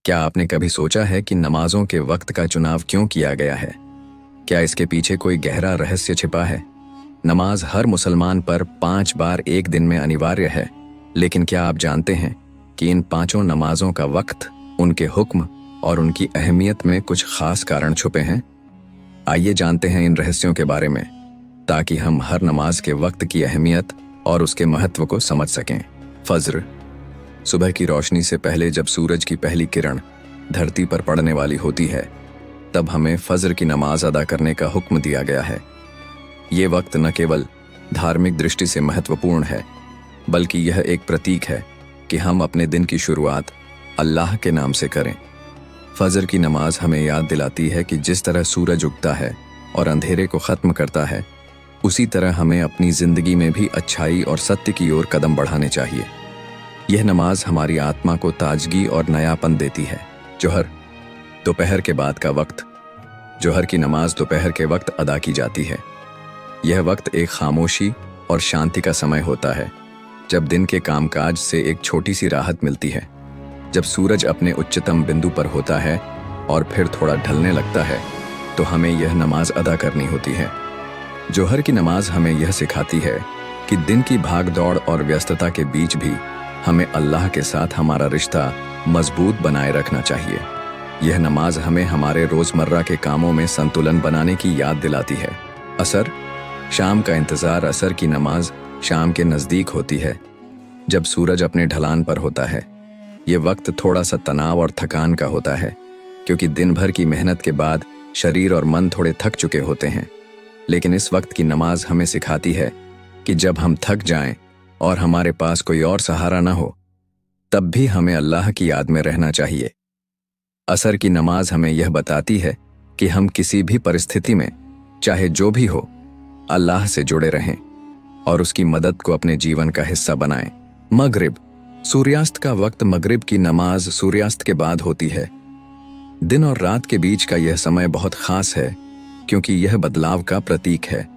क्या आपने कभी सोचा है कि नमाजों के वक्त का चुनाव क्यों किया गया है? क्या इसके पीछे कोई गहरा रहस्य छिपा है? नमाज हर मुसलमान पर 5 बार एक दिन में अनिवार्य है, लेकिन क्या आप जानते हैं कि इन 5 नमाजों का वक्त, उनके हुक्म और उनकी अहमियत में कुछ खास कारण छुपे हैं? आइए जानते हैं इन रहस्यों के बारे में, ताकि हम हर नमाज के वक्त की अहमियत और उसके महत्व को समझ सकें। फज्र, सुबह की रोशनी से पहले जब सूरज की पहली किरण धरती पर पड़ने वाली होती है, तब हमें फज्र की नमाज अदा करने का हुक्म दिया गया है। ये वक्त न केवल धार्मिक दृष्टि से महत्वपूर्ण है, बल्कि यह एक प्रतीक है कि हम अपने दिन की शुरुआत अल्लाह के नाम से करें। फज्र की नमाज हमें याद दिलाती है कि जिस तरह सूरज उगता है और अंधेरे को ख़त्म करता है, उसी तरह हमें अपनी ज़िंदगी में भी अच्छाई और सत्य की ओर कदम बढ़ाने चाहिए। यह नमाज हमारी आत्मा को ताजगी और नयापन देती है। जोहर, दोपहर के बाद का वक्त। जोहर की नमाज दोपहर के वक्त अदा की जाती है। यह वक्त एक खामोशी और शांति का समय होता है, जब दिन के कामकाज से एक छोटी सी राहत मिलती है। जब सूरज अपने उच्चतम बिंदु पर होता है और फिर थोड़ा ढलने लगता है, तो हमें यह नमाज अदा करनी होती है। जोहर की नमाज हमें यह सिखाती है कि दिन की भाग दौड़ और व्यस्तता के बीच भी हमें अल्लाह के साथ हमारा रिश्ता मजबूत बनाए रखना चाहिए। यह नमाज हमें हमारे रोज़मर्रा के कामों में संतुलन बनाने की याद दिलाती है। असर, शाम का इंतज़ार। असर की नमाज शाम के नज़दीक होती है, जब सूरज अपने ढलान पर होता है। ये वक्त थोड़ा सा तनाव और थकान का होता है, क्योंकि दिन भर की मेहनत के बाद शरीर और मन थोड़े थक चुके होते हैं। लेकिन इस वक्त की नमाज हमें सिखाती है कि जब हम थक जाएं और हमारे पास कोई और सहारा ना हो, तब भी हमें अल्लाह की याद में रहना चाहिए। असर की नमाज हमें यह बताती है कि हम किसी भी परिस्थिति में, चाहे जो भी हो, अल्लाह से जुड़े रहें और उसकी मदद को अपने जीवन का हिस्सा बनाएं। मगरिब, सूर्यास्त का वक्त। मगरिब की नमाज सूर्यास्त के बाद होती है। दिन और रात के बीच का यह समय बहुत खास है, क्योंकि यह बदलाव का प्रतीक है।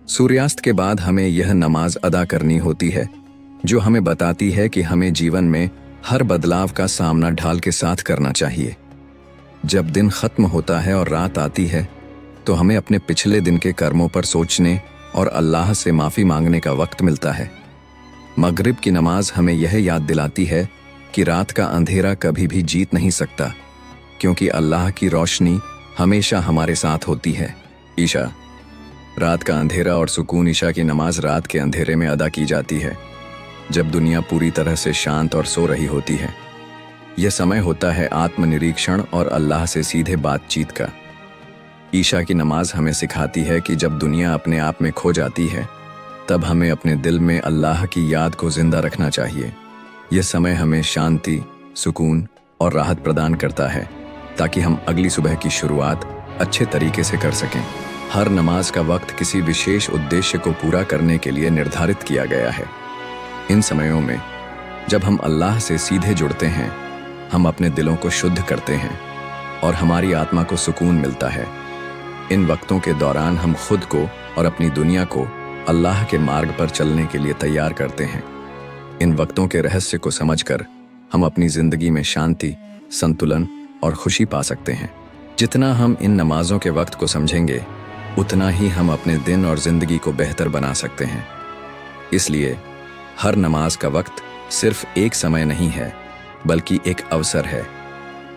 सूर्यास्त के बाद हमें यह नमाज अदा करनी होती है, जो हमें बताती है कि हमें जीवन में हर बदलाव का सामना ढाल के साथ करना चाहिए। जब दिन खत्म होता है और रात आती है, तो हमें अपने पिछले दिन के कर्मों पर सोचने और अल्लाह से माफ़ी मांगने का वक्त मिलता है। मगरिब की नमाज हमें यह याद दिलाती है कि रात का अंधेरा कभी भी जीत नहीं सकता, क्योंकि अल्लाह की रोशनी हमेशा हमारे साथ होती है। ईशा, रात का अंधेरा और सुकून। ईशा की नमाज रात के अंधेरे में अदा की जाती है, जब दुनिया पूरी तरह से शांत और सो रही होती है। यह समय होता है आत्मनिरीक्षण और अल्लाह से सीधे बातचीत का। ईशा की नमाज हमें सिखाती है कि जब दुनिया अपने आप में खो जाती है, तब हमें अपने दिल में अल्लाह की याद को जिंदा रखना चाहिए। यह समय हमें शांति, सुकून और राहत प्रदान करता है, ताकि हम अगली सुबह की शुरुआत अच्छे तरीके से कर सकें। हर नमाज का वक्त किसी विशेष उद्देश्य को पूरा करने के लिए निर्धारित किया गया है। इन समयों में जब हम अल्लाह से सीधे जुड़ते हैं, हम अपने दिलों को शुद्ध करते हैं और हमारी आत्मा को सुकून मिलता है। इन वक्तों के दौरान हम खुद को और अपनी दुनिया को अल्लाह के मार्ग पर चलने के लिए तैयार करते हैं। इन वक्तों के रहस्य को समझकर हम अपनी ज़िंदगी में शांति, संतुलन और खुशी पा सकते हैं। जितना हम इन नमाजों के वक्त को समझेंगे, उतना ही हम अपने दिन और ज़िंदगी को बेहतर बना सकते हैं। इसलिए हर नमाज का वक्त सिर्फ एक समय नहीं है, बल्कि एक अवसर है,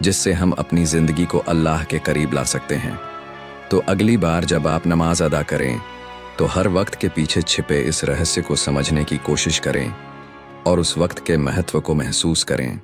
जिससे हम अपनी ज़िंदगी को अल्लाह के करीब ला सकते हैं। तो अगली बार जब आप नमाज अदा करें, तो हर वक्त के पीछे छिपे इस रहस्य को समझने की कोशिश करें और उस वक्त के महत्व को महसूस करें।